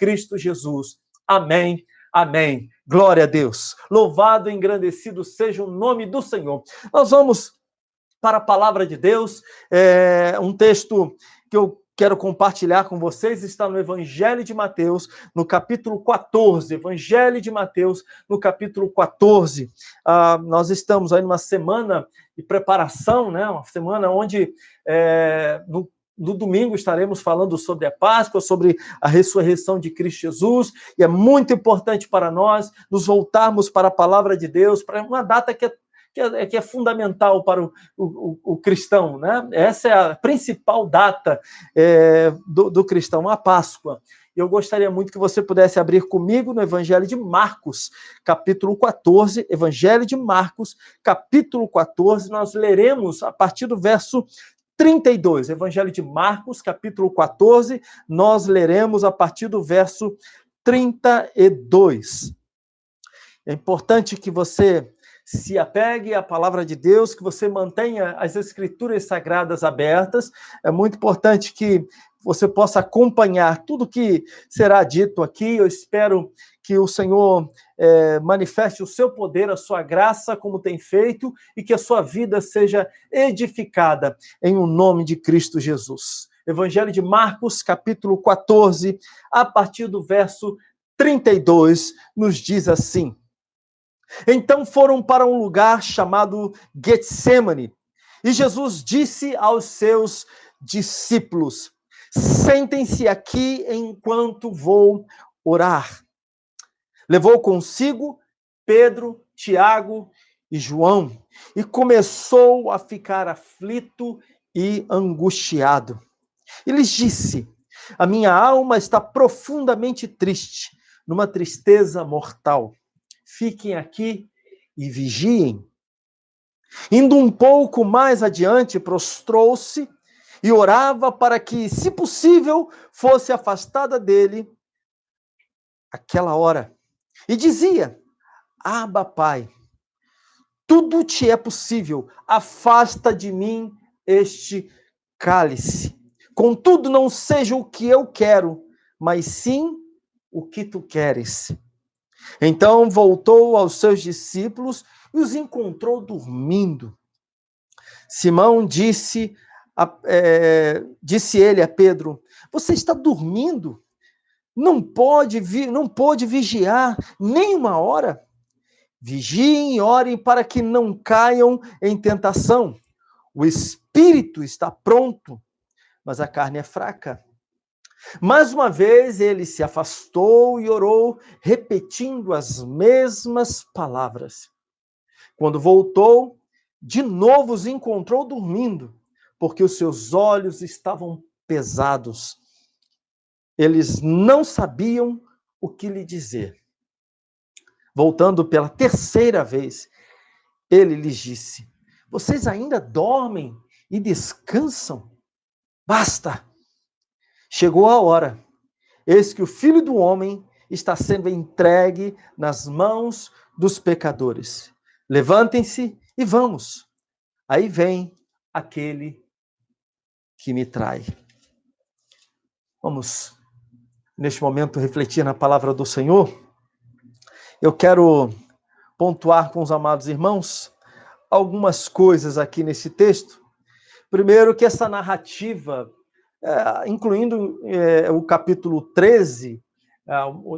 Cristo Jesus. Amém. Amém. Glória a Deus. Louvado e engrandecido seja o nome do Senhor. Nós vamos para a palavra de Deus. Um texto que eu quero compartilhar com vocês está no Evangelho de Mateus, no capítulo 14. Evangelho de Mateus, no capítulo 14. Nós estamos aí numa semana de preparação, né? Uma semana onde no domingo estaremos falando sobre a Páscoa, sobre a ressurreição de Cristo Jesus, e é muito importante para nós nos voltarmos para a palavra de Deus, para uma data que é fundamental para o cristão, né? Essa é a principal data do cristão, a Páscoa. Eu gostaria muito que você pudesse abrir comigo no Evangelho de Marcos, capítulo 14, Evangelho de Marcos, capítulo 14, nós leremos a partir do verso 32, Evangelho de Marcos, capítulo 14, nós leremos a partir do verso 32. É importante que você se apegue à palavra de Deus, que você mantenha as escrituras sagradas abertas. É muito importante que você possa acompanhar tudo que será dito aqui. Eu espero que o Senhor manifeste o seu poder, a sua graça, como tem feito, e que a sua vida seja edificada em o nome de Cristo Jesus. Evangelho de Marcos, capítulo 14, a partir do verso 32, nos diz assim: Então foram para um lugar chamado Getsêmani, e Jesus disse aos seus discípulos: Sentem-se aqui enquanto vou orar. Levou consigo Pedro, Tiago e João, e começou a ficar aflito e angustiado. E lhes disse: A minha alma está profundamente triste, numa tristeza mortal. Fiquem aqui e vigiem. Indo um pouco mais adiante, prostrou-se e orava para que, se possível, fosse afastada dele aquela hora. E dizia: Abba, Pai, tudo te é possível, afasta de mim este cálice. Contudo, não seja o que eu quero, mas sim o que tu queres. Então voltou aos seus discípulos e os encontrou dormindo. Simão disse ele a Pedro: Você está dormindo? Não pôde vigiar nem uma hora? Vigiem e orem para que não caiam em tentação. O espírito está pronto, mas a carne é fraca. Mais uma vez ele se afastou e orou, repetindo as mesmas palavras. Quando voltou, de novo os encontrou dormindo, porque os seus olhos estavam pesados. Eles não sabiam o que lhe dizer. Voltando pela terceira vez, ele lhes disse: Vocês ainda dormem e descansam? Basta! Chegou a hora. Eis que o Filho do Homem está sendo entregue nas mãos dos pecadores. Levantem-se e vamos. Aí vem aquele que me trai. Vamos, neste momento, refletir na palavra do Senhor. Eu quero pontuar com os amados irmãos algumas coisas aqui nesse texto. Primeiro, que essa narrativa, incluindo o capítulo 13,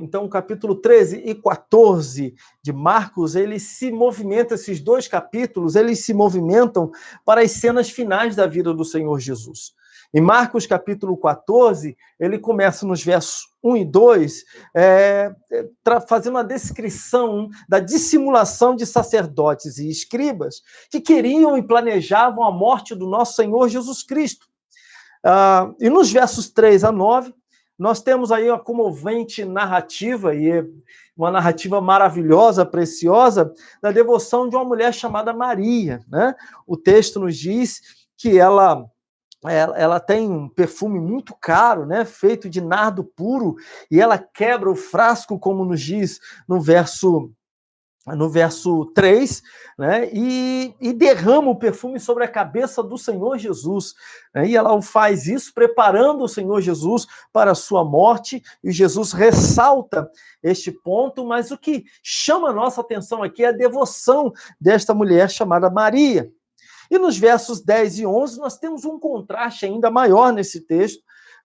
então o capítulo 13 e 14 de Marcos, esses dois capítulos, eles se movimentam para as cenas finais da vida do Senhor Jesus. Em Marcos capítulo 14, ele começa nos versos 1 e 2, fazendo uma descrição da dissimulação de sacerdotes e escribas que queriam e planejavam a morte do nosso Senhor Jesus Cristo. E nos versos 3 a 9, nós temos aí uma comovente narrativa, e uma narrativa maravilhosa, preciosa, da devoção de uma mulher chamada Maria, né? O texto nos diz que ela tem um perfume muito caro, né, feito de nardo puro, e ela quebra o frasco, como nos diz no verso no verso 3, né, e derrama o perfume sobre a cabeça do Senhor Jesus, né, e ela faz isso preparando o Senhor Jesus para a sua morte, e Jesus ressalta este ponto, mas o que chama a nossa atenção aqui é a devoção desta mulher chamada Maria. E nos versos 10 e 11, nós temos um contraste ainda maior nesse texto,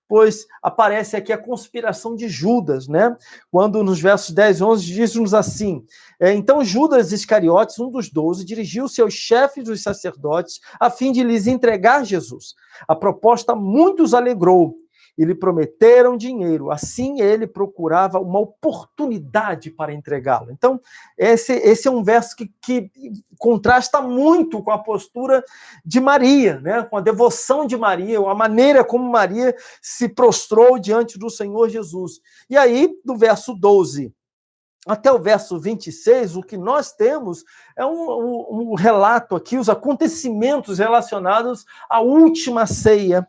pois aparece aqui a conspiração de Judas, né? Quando nos versos 10 e 11 diz-nos assim: então Judas Iscariotes, um dos 12, dirigiu-se aos chefes dos sacerdotes a fim de lhes entregar Jesus. A proposta muitos alegrou e lhe prometeram dinheiro. Assim ele procurava uma oportunidade para entregá-lo. Então, esse é um verso que contrasta muito com a postura de Maria, né? Com a devoção de Maria, a maneira como Maria se prostrou diante do Senhor Jesus. E aí, do verso 12 até o verso 26, o que nós temos é um relato aqui, os acontecimentos relacionados à última ceia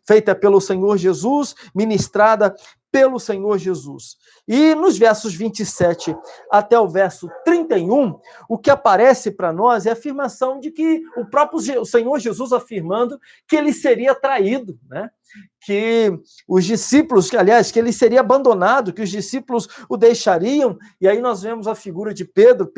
feita pelo Senhor Jesus, ministrada pelo Senhor Jesus. E nos versos 27 até o verso 31, o que aparece para nós é a afirmação de que o próprio Senhor Jesus afirmando que ele seria traído, né? Que os discípulos, aliás, que ele seria abandonado, que os discípulos o deixariam, e aí nós vemos a figura de Pedro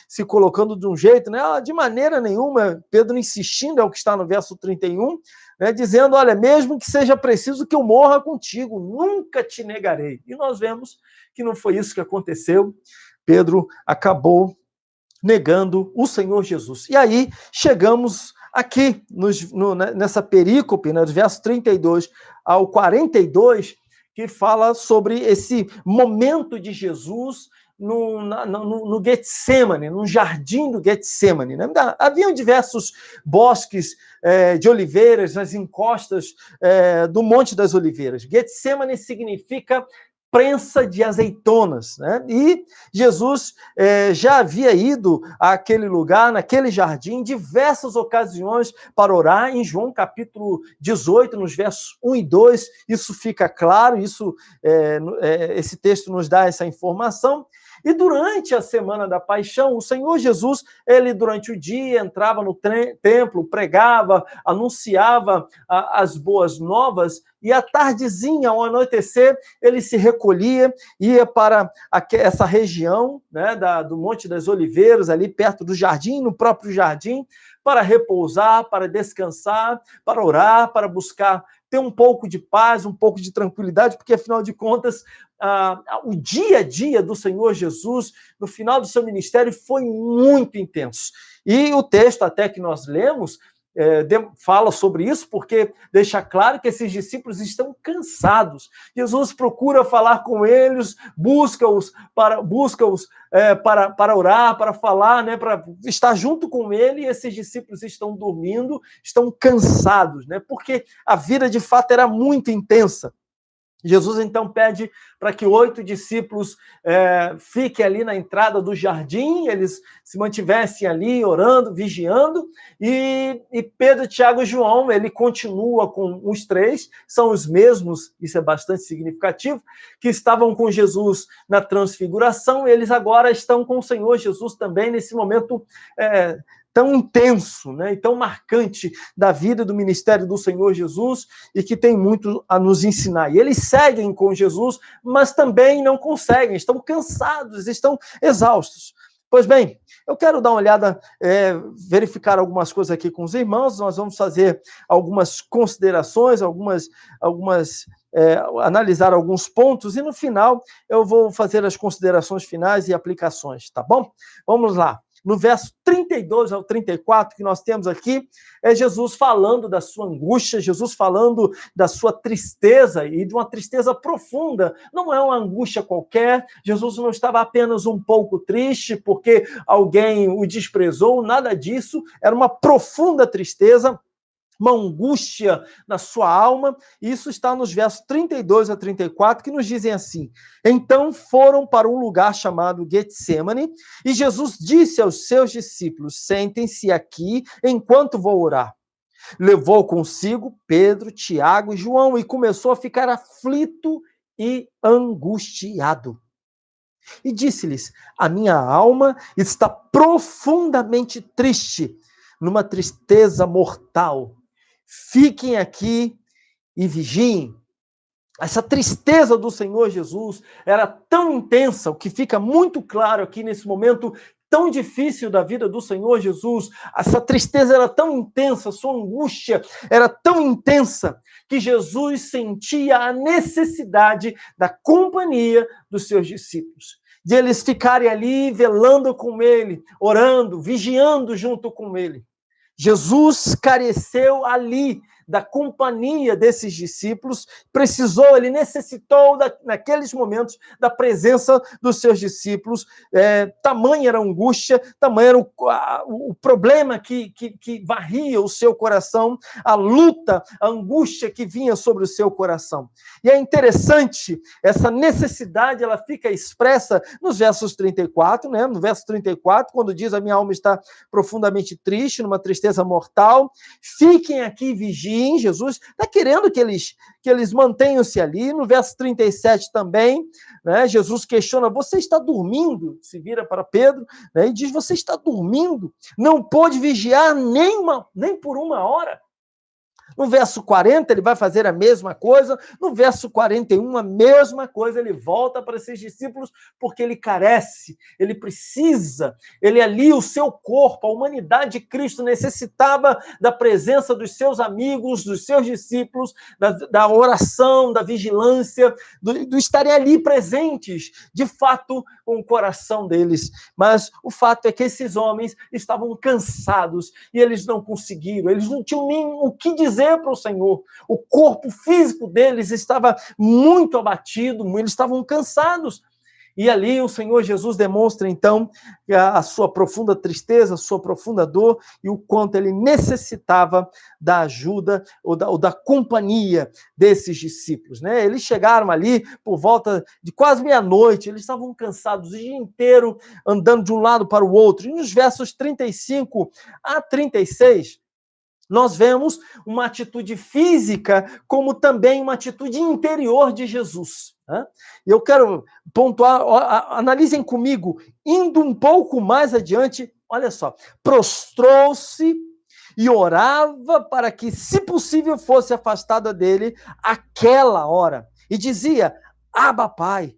se colocando de um jeito, né? De maneira nenhuma, Pedro insistindo, é o que está no verso 31, né? Dizendo, olha, mesmo que seja preciso que eu morra contigo, nunca te negarei. E nós vemos que não foi isso que aconteceu, Pedro acabou negando o Senhor Jesus. E aí chegamos aqui, nessa perícope, né, dos versos 32 ao 42, que fala sobre esse momento de Jesus no Getsemane, no jardim do Getsemane. Né? Haviam diversos bosques de oliveiras nas encostas do Monte das Oliveiras. Getsemane significa prensa de azeitonas, né? E Jesus já havia ido àquele lugar, naquele jardim, em diversas ocasiões para orar. Em João capítulo 18, nos versos 1 e 2, isso fica claro, esse texto nos dá essa informação. E durante a semana da paixão, o Senhor Jesus, ele durante o dia entrava no templo, pregava, anunciava as boas novas, e à tardezinha, ao anoitecer, ele se recolhia, ia para essa região, né, do Monte das Oliveiras, ali perto do jardim, no próprio jardim, para repousar, para descansar, para orar, para buscar ter um pouco de paz, um pouco de tranquilidade, porque, afinal de contas, o dia a dia do Senhor Jesus, no final do seu ministério, foi muito intenso. E o texto até que nós lemos fala sobre isso, porque deixa claro que esses discípulos estão cansados. Jesus procura falar com eles, busca-os para orar, para falar, né, para estar junto com ele, e esses discípulos estão dormindo, estão cansados, né, porque a vida de fato era muito intensa. Jesus, então, pede para que 8 discípulos fiquem ali na entrada do jardim, eles se mantivessem ali orando, vigiando, e Pedro, Tiago e João, ele continua com os 3, são os mesmos, isso é bastante significativo, que estavam com Jesus na transfiguração, eles agora estão com o Senhor Jesus também nesse momento tão intenso, né, e tão marcante da vida do ministério do Senhor Jesus, e que tem muito a nos ensinar. E eles seguem com Jesus, mas também não conseguem, estão cansados, estão exaustos. Pois bem, eu quero dar uma olhada, verificar algumas coisas aqui com os irmãos, nós vamos fazer algumas considerações, analisar alguns pontos, e no final eu vou fazer as considerações finais e aplicações, tá bom? Vamos lá. No verso 32 ao 34, que nós temos aqui, é Jesus falando da sua angústia, Jesus falando da sua tristeza, e de uma tristeza profunda. Não é uma angústia qualquer, Jesus não estava apenas um pouco triste porque alguém o desprezou, nada disso, era uma profunda tristeza, uma angústia na sua alma, e isso está nos versos 32 a 34, que nos dizem assim: então foram para um lugar chamado Getsemane, e Jesus disse aos seus discípulos: sentem-se aqui enquanto vou orar. Levou consigo Pedro, Tiago e João, e começou a ficar aflito e angustiado. E disse-lhes: a minha alma está profundamente triste, numa tristeza mortal. Fiquem aqui e vigiem. Essa tristeza do Senhor Jesus era tão intensa, o que fica muito claro aqui nesse momento tão difícil da vida do Senhor Jesus. Essa tristeza era tão intensa, sua angústia era tão intensa, que Jesus sentia a necessidade da companhia dos seus discípulos, de eles ficarem ali velando com ele, orando, vigiando junto com ele. Jesus careceu ali da companhia desses discípulos, ele necessitou, naqueles momentos, da presença dos seus discípulos. Tamanha era a angústia, tamanho era o problema que varria o seu coração, a luta, a angústia que vinha sobre o seu coração. E é interessante, essa necessidade, ela fica expressa nos versos 34, né? No verso 34, quando diz: a minha alma está profundamente triste, numa tristeza mortal, fiquem aqui e vigiem. Jesus está querendo que eles mantenham-se ali. No verso 37 também, né, Jesus questiona: você está dormindo? Se vira para Pedro, né, e diz: você está dormindo? Não pôde vigiar nem por uma hora? No verso 40, ele vai fazer a mesma coisa. No verso 41, a mesma coisa. Ele volta para esses discípulos porque ele carece, ele precisa, ele ali, o seu corpo, a humanidade de Cristo necessitava da presença dos seus amigos, dos seus discípulos, da oração, da vigilância, do estarem ali presentes, de fato, com o coração deles. Mas o fato é que esses homens estavam cansados e eles não conseguiram, eles não tinham nem o que dizer para o Senhor. O corpo físico deles estava muito abatido, eles estavam cansados. E ali o Senhor Jesus demonstra, então, a sua profunda tristeza, a sua profunda dor e o quanto ele necessitava da ajuda ou da companhia desses discípulos, né? Eles chegaram ali por volta de quase meia-noite, eles estavam cansados o dia inteiro, andando de um lado para o outro. E nos versos 35 a 36, nós vemos uma atitude física como também uma atitude interior de Jesus. Né? E eu quero pontuar, analisem comigo, indo um pouco mais adiante, olha só, prostrou-se e orava para que, se possível, fosse afastada dele aquela hora. E dizia: Abba, Pai,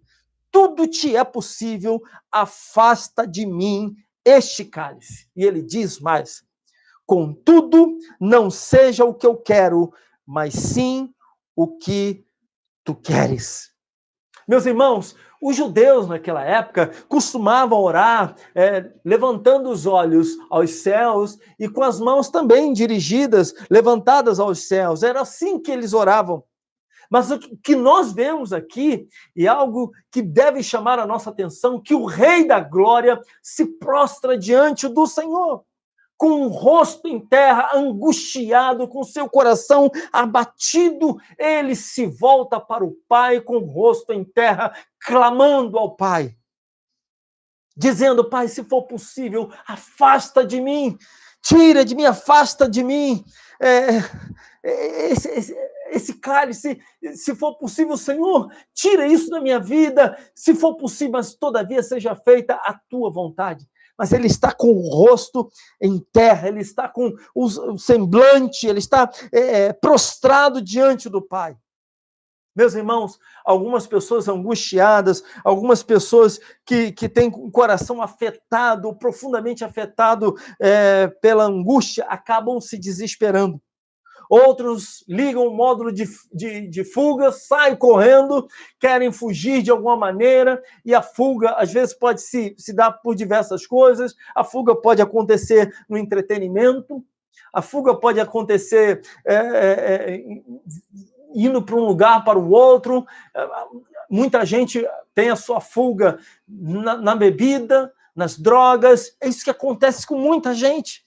tudo te é possível, afasta de mim este cálice. E ele diz mais: contudo, não seja o que eu quero, mas sim o que tu queres. Meus irmãos, os judeus naquela época costumavam orar levantando os olhos aos céus e com as mãos também dirigidas, levantadas aos céus. Era assim que eles oravam. Mas o que nós vemos aqui, e algo que deve chamar a nossa atenção, que o Rei da Glória se prostra diante do Senhor, com o rosto em terra, angustiado, com seu coração abatido, ele se volta para o Pai com o rosto em terra, clamando ao Pai, dizendo: Pai, se for possível, afasta de mim, tira de mim, afasta de mim esse cálice, se for possível, Senhor, tira isso da minha vida, se for possível, mas todavia seja feita a tua vontade. Mas ele está com o rosto em terra, ele está com o semblante, ele está prostrado diante do Pai. Meus irmãos, algumas pessoas angustiadas, algumas pessoas que têm o coração afetado, profundamente afetado pela angústia, acabam se desesperando. Outros ligam o módulo de fuga, saem correndo, querem fugir de alguma maneira, e a fuga, às vezes, pode se dar por diversas coisas. A fuga pode acontecer no entretenimento, a fuga pode acontecer indo para um lugar para o outro. Muita gente tem a sua fuga na bebida, nas drogas. É isso que acontece com muita gente.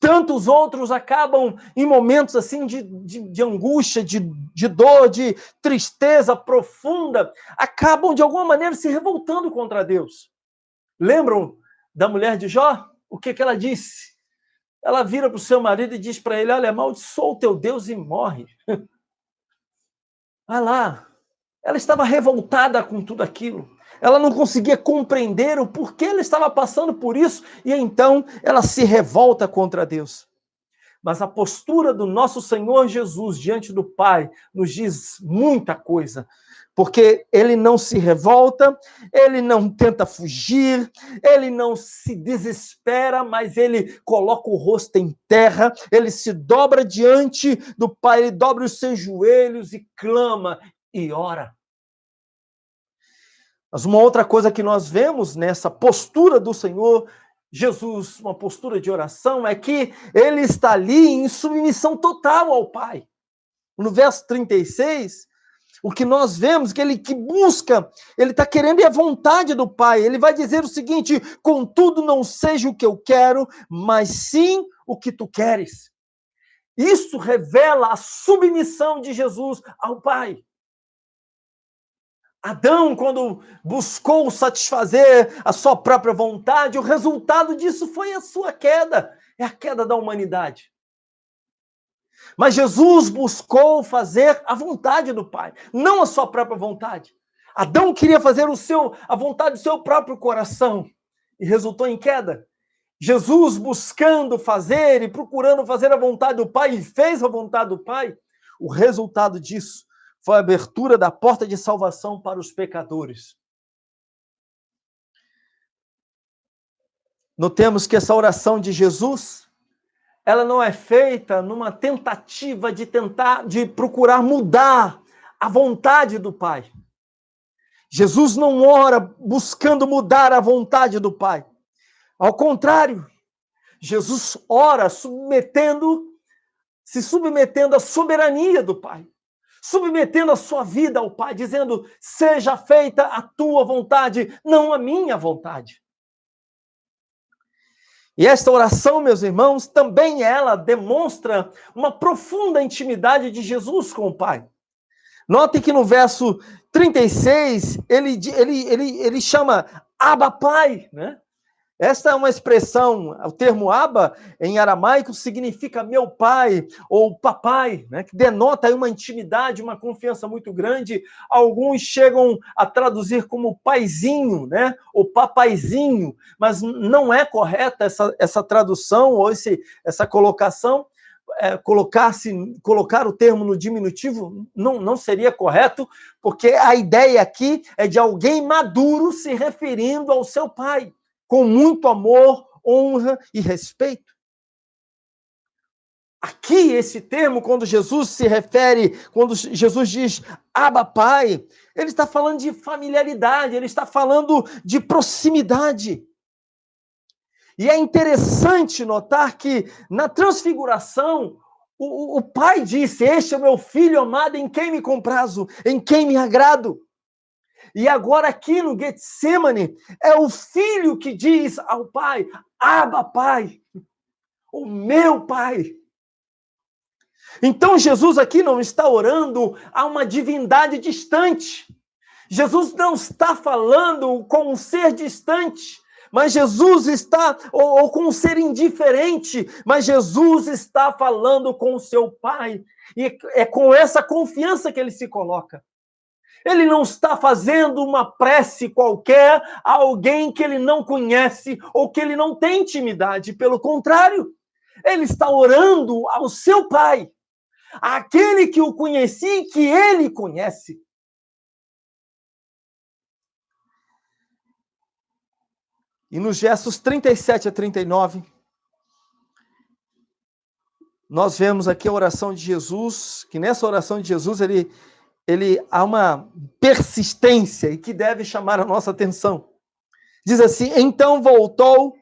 Tantos outros acabam em momentos assim de angústia, de dor, de tristeza profunda, acabam de alguma maneira se revoltando contra Deus. Lembram da mulher de Jó? O que ela disse? Ela vira para o seu marido e diz para ele: olha, amaldiçoa o teu Deus e morre. Vai lá, Ela estava revoltada com tudo aquilo. Ela não conseguia compreender o porquê ela estava passando por isso, e então ela se revolta contra Deus. Mas a postura do nosso Senhor Jesus diante do Pai nos diz muita coisa, porque ele não se revolta, ele não tenta fugir, ele não se desespera, mas ele coloca o rosto em terra, ele se dobra diante do Pai, ele dobra os seus joelhos e clama e ora. Mas uma outra coisa que nós vemos nessa postura do Senhor Jesus, uma postura de oração, é que ele está ali em submissão total ao Pai. No verso 36, o que nós vemos que ele que busca, ele está querendo a vontade do Pai. Ele vai dizer o seguinte: contudo, não seja o que eu quero, mas sim o que tu queres. Isso revela a submissão de Jesus ao Pai. Adão, quando buscou satisfazer a sua própria vontade, o resultado disso foi a sua queda, é a queda da humanidade. Mas Jesus buscou fazer a vontade do Pai, não a sua própria vontade. Adão queria fazer a vontade do seu próprio coração e resultou em queda. Jesus buscando fazer e procurando fazer a vontade do Pai e fez a vontade do Pai, o resultado disso foi a abertura da porta de salvação para os pecadores. Notemos que essa oração de Jesus, ela não é feita numa tentativa de procurar mudar a vontade do Pai. Jesus não ora buscando mudar a vontade do Pai. Ao contrário, Jesus ora se submetendo à soberania do Pai, submetendo a sua vida ao Pai, dizendo: seja feita a tua vontade, não a minha vontade. E esta oração, meus irmãos, também ela demonstra uma profunda intimidade de Jesus com o Pai. Notem que no verso 36, ele chama Abba Pai, né? Esta é uma expressão, o termo Abba, em aramaico, significa meu pai ou papai, né? Que denota aí uma intimidade, uma confiança muito grande. Alguns chegam a traduzir como paizinho, né? Ou papaizinho, mas não é correta essa tradução ou essa colocação. Colocar o termo no diminutivo não seria correto, porque a ideia aqui é de alguém maduro se referindo ao seu pai, com muito amor, honra e respeito. Aqui, esse termo, quando Jesus diz Abba Pai, ele está falando de familiaridade, ele está falando de proximidade. E é interessante notar que, na transfiguração, o Pai disse: este é o meu filho amado, em quem me comprazo, em quem me agrado. E agora aqui no Getsemane, é o filho que diz ao pai: Abba, Pai, o meu Pai. Então Jesus aqui não está orando a uma divindade distante. Jesus não está falando com um ser distante, mas Jesus está, ou com um ser indiferente, mas Jesus está falando com o seu Pai. E é com essa confiança que ele se coloca. Ele não está fazendo uma prece qualquer a alguém que ele não conhece ou que ele não tem intimidade. Pelo contrário, ele está orando ao seu Pai, àquele que o conhecia e que ele conhece. E nos versos 37 a 39, nós vemos aqui a oração de Jesus, que nessa oração de Jesus ele há uma persistência e que deve chamar a nossa atenção. Diz assim: então voltou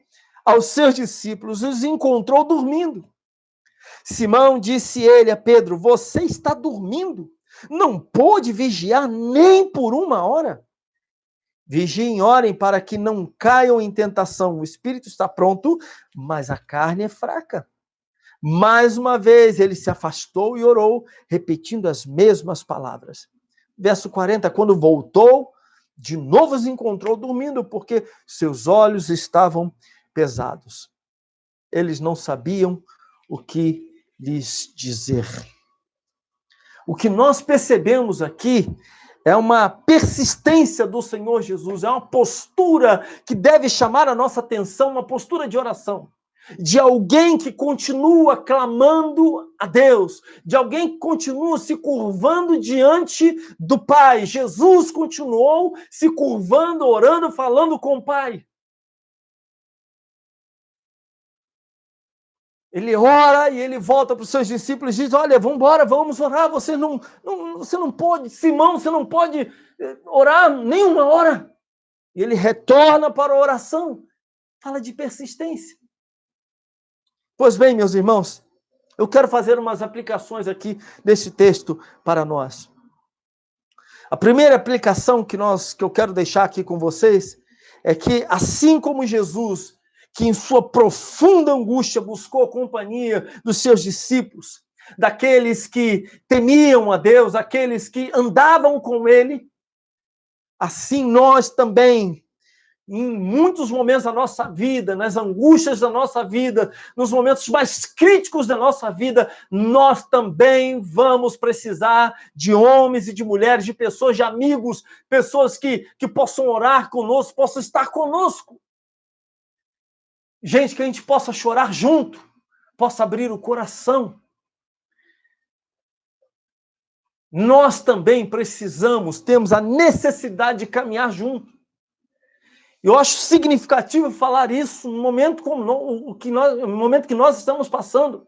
aos seus discípulos e os encontrou dormindo. Simão disse ele a Pedro: você está dormindo? Não pôde vigiar nem por uma hora? Vigiem e orem para que não caiam em tentação. O espírito está pronto, mas a carne é fraca. Mais uma vez ele se afastou e orou, repetindo as mesmas palavras. Verso 40, quando voltou, de novo os encontrou dormindo, porque seus olhos estavam pesados. Eles não sabiam o que lhes dizer. O que nós percebemos aqui É uma persistência do Senhor Jesus, é uma postura que deve chamar a nossa atenção, uma postura de oração, de alguém que continua clamando a Deus, de alguém que continua se curvando diante do Pai. Jesus continuou se curvando, orando, falando com o Pai. Ele ora e ele volta para os seus discípulos e diz: olha, vamos embora, vamos orar, você não pode, Simão, você não pode orar nem uma hora. E ele retorna para a oração, fala de persistência. Pois bem, meus irmãos, eu quero fazer umas aplicações aqui desse texto para nós. A primeira aplicação que eu quero deixar aqui com vocês é que, assim como Jesus, que em sua profunda angústia buscou a companhia dos seus discípulos, daqueles que temiam a Deus, aqueles que andavam com ele, assim nós também, em muitos momentos da nossa vida, nas angústias da nossa vida, nos momentos mais críticos da nossa vida, nós também vamos precisar de homens e de mulheres, de pessoas, de amigos, pessoas que possam orar conosco, possam estar conosco. Gente que a gente possa chorar junto, possa abrir o coração. Nós também precisamos, temos a necessidade de caminhar junto. Eu acho significativo falar isso no momento no momento que nós estamos passando,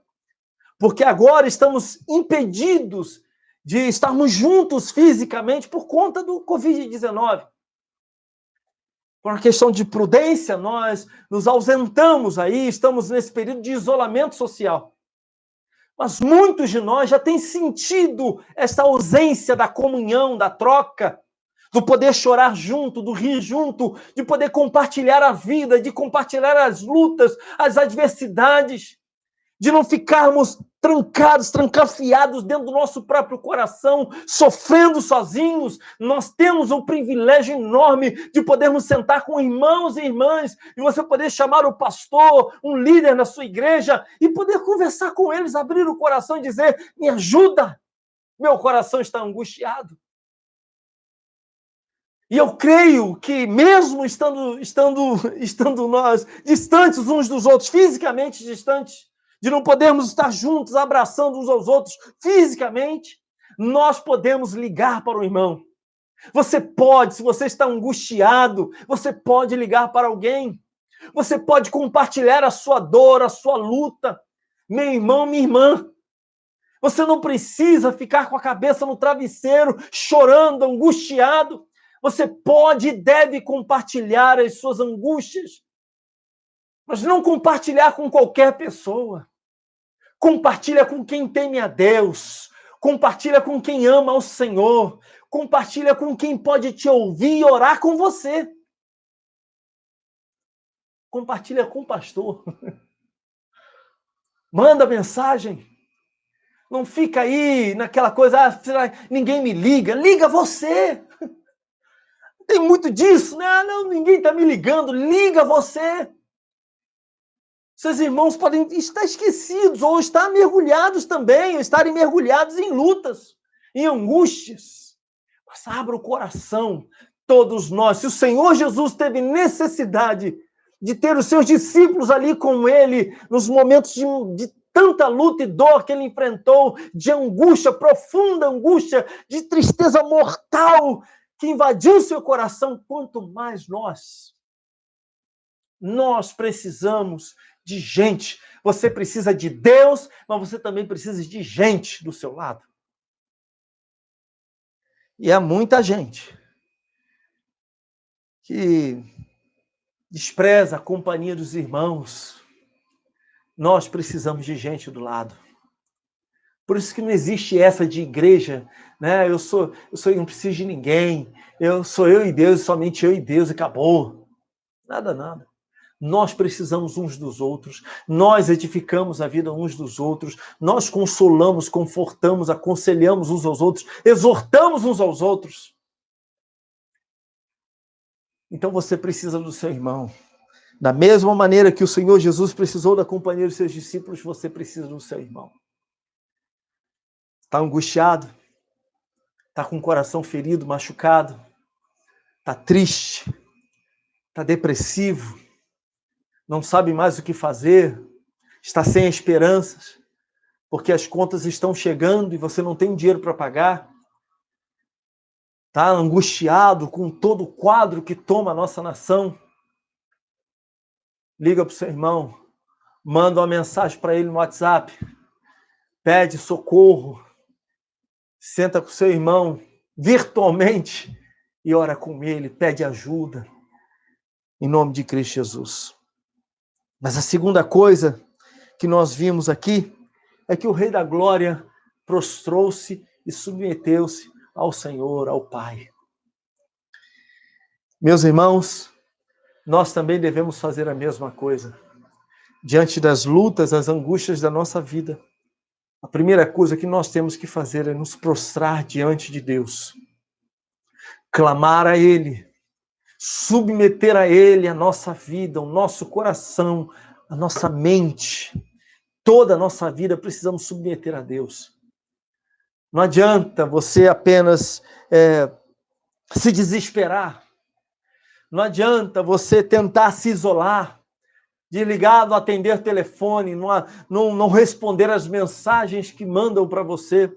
porque agora estamos impedidos de estarmos juntos fisicamente por conta do Covid-19. Por uma questão de prudência, nós nos ausentamos aí, estamos nesse período de isolamento social. Mas muitos de nós já têm sentido essa ausência da comunhão, da troca, do poder chorar junto, do rir junto, de poder compartilhar a vida, de compartilhar as lutas, as adversidades, de não ficarmos trancafiados dentro do nosso próprio coração, sofrendo sozinhos. Nós temos um privilégio enorme de podermos sentar com irmãos e irmãs, e você poder chamar o pastor, um líder na sua igreja, e poder conversar com eles, abrir o coração e dizer: me ajuda, meu coração está angustiado. E eu creio que mesmo estando nós distantes uns dos outros, fisicamente distantes, de não podermos estar juntos, abraçando uns aos outros fisicamente, nós podemos ligar para o irmão. Você pode, se você está angustiado, você pode ligar para alguém. Você pode compartilhar a sua dor, a sua luta. Meu irmão, minha irmã, você não precisa ficar com a cabeça no travesseiro, chorando, angustiado. Você pode e deve compartilhar as suas angústias, mas não compartilhar com qualquer pessoa. Compartilha com quem teme a Deus, compartilha com quem ama ao Senhor, compartilha com quem pode te ouvir e orar com você. Compartilha com o pastor. Manda mensagem. Não fica aí naquela coisa, ninguém me liga. Liga você. Tem muito disso, né? Não, ninguém está me ligando. Liga você. Seus irmãos podem estar esquecidos ou estar mergulhados também, ou estarem mergulhados em lutas, em angústias. Mas abra o coração, todos nós. Se o Senhor Jesus teve necessidade de ter os seus discípulos ali com ele, nos momentos de tanta luta e dor que ele enfrentou, de angústia, profunda angústia, de tristeza mortal que invadiu seu coração, quanto mais nós. Nós precisamos de gente. Você precisa de Deus, mas você também precisa de gente do seu lado. E há muita gente que despreza a companhia dos irmãos. Nós precisamos de gente do lado. Por isso que não existe essa de igreja, né? Eu não preciso de ninguém. Sou eu e Deus, somente eu e Deus, acabou. Nada. Nós precisamos uns dos outros, nós edificamos a vida uns dos outros, nós consolamos, confortamos, aconselhamos uns aos outros, exortamos uns aos outros. Então você precisa do seu irmão. Da mesma maneira que o Senhor Jesus precisou da companhia dos seus discípulos, você precisa do seu irmão. Está angustiado? está com o coração ferido, machucado, está triste, está depressivo, não sabe mais o que fazer, está sem esperanças, porque as contas estão chegando e você não tem dinheiro para pagar, está angustiado com todo o quadro que toma a nossa nação, liga para o seu irmão, manda uma mensagem para ele no WhatsApp, pede socorro, senta com o seu irmão virtualmente e ora com ele, pede ajuda, em nome de Cristo Jesus. Mas a segunda coisa que nós vimos aqui é que o Rei da Glória prostrou-se e submeteu-se ao Senhor, ao Pai. Meus irmãos, nós também devemos fazer a mesma coisa. Diante das lutas, das angústias da nossa vida, a primeira coisa que nós temos que fazer é nos prostrar diante de Deus, clamar a Ele, submeter a Ele a nossa vida, o nosso coração, a nossa mente, toda a nossa vida precisamos submeter a Deus. Não adianta você apenas se desesperar, não adianta você tentar se isolar, desligado, atender telefone, não responder as mensagens que mandam para você.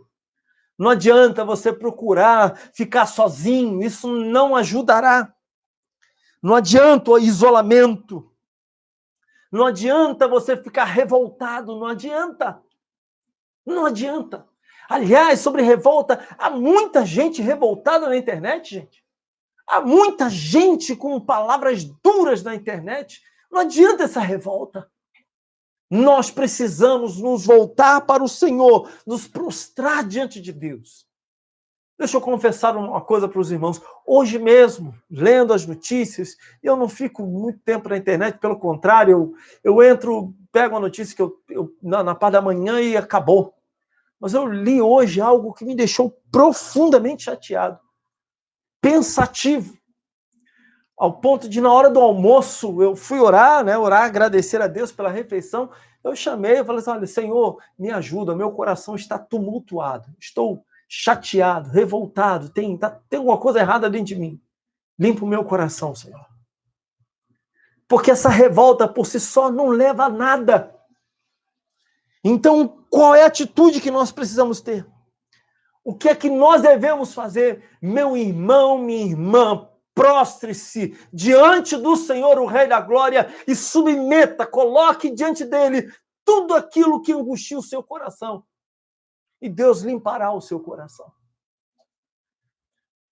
Não adianta você procurar ficar sozinho, isso não ajudará. Não adianta o isolamento. Não adianta você ficar revoltado, não adianta. Não adianta. Aliás, sobre revolta, há muita gente revoltada na internet, gente. Há muita gente com palavras duras na internet. Não adianta essa revolta. Nós precisamos nos voltar para o Senhor, nos prostrar diante de Deus. Deixa eu confessar uma coisa para os irmãos. Hoje mesmo, lendo as notícias, eu não fico muito tempo na internet, pelo contrário, eu entro, pego a notícia que na parte da manhã e acabou. Mas eu li hoje algo que me deixou profundamente chateado, pensativo, ao ponto de, na hora do almoço, eu fui orar, agradecer a Deus pela refeição. Eu chamei, eu falei assim: olha, Senhor, me ajuda, meu coração está tumultuado, estou chateado, revoltado, tem alguma coisa errada dentro de mim. Limpa o meu coração, Senhor. Porque essa revolta por si só não leva a nada. Então, qual é a atitude que nós precisamos ter? O que é que nós devemos fazer? Meu irmão, minha irmã, prostre-se diante do Senhor, o Rei da Glória, e submeta, coloque diante dele tudo aquilo que angustia o seu coração. E Deus limpará o seu coração.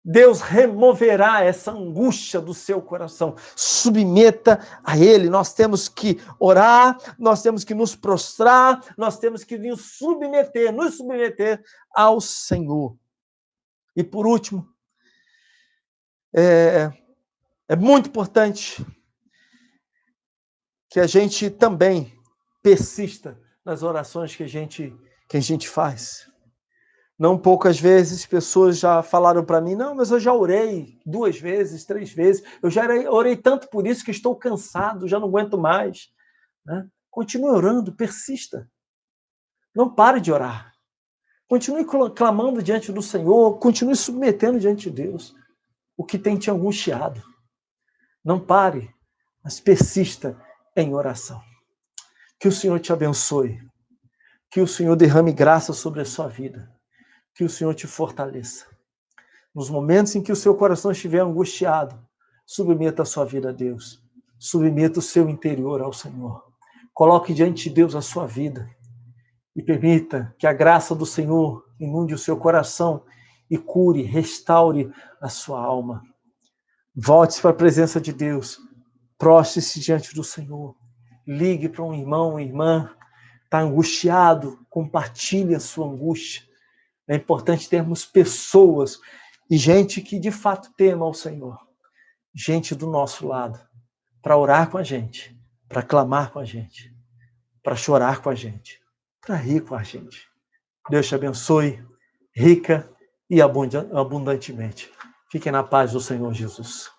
Deus removerá essa angústia do seu coração. Submeta a Ele. Nós temos que orar, nós temos que nos prostrar, nós temos que nos submeter ao Senhor. E por último, é muito importante que a gente também persista nas orações que a gente faz. Não poucas vezes pessoas já falaram para mim: não, mas eu já orei 2 vezes, 3 vezes, eu já orei tanto por isso que estou cansado, já não aguento mais. Né? Continue orando, persista. Não pare de orar. Continue clamando diante do Senhor, continue submetendo diante de Deus o que tem te angustiado. Não pare, mas persista em oração. Que o Senhor te abençoe, que o Senhor derrame graça sobre a sua vida, que o Senhor te fortaleça. Nos momentos em que o seu coração estiver angustiado, submeta a sua vida a Deus. Submeta o seu interior ao Senhor. Coloque diante de Deus a sua vida e permita que a graça do Senhor inunde o seu coração e cure, restaure a sua alma. Volte-se para a presença de Deus. Prostre-se diante do Senhor. Ligue para um irmão, uma irmã. Está angustiado, compartilhe a sua angústia. É importante termos pessoas e gente que de fato tema ao Senhor. Gente do nosso lado, para orar com a gente, para clamar com a gente, para chorar com a gente, para rir com a gente. Deus te abençoe, rica e abundantemente. Fiquem na paz do Senhor Jesus.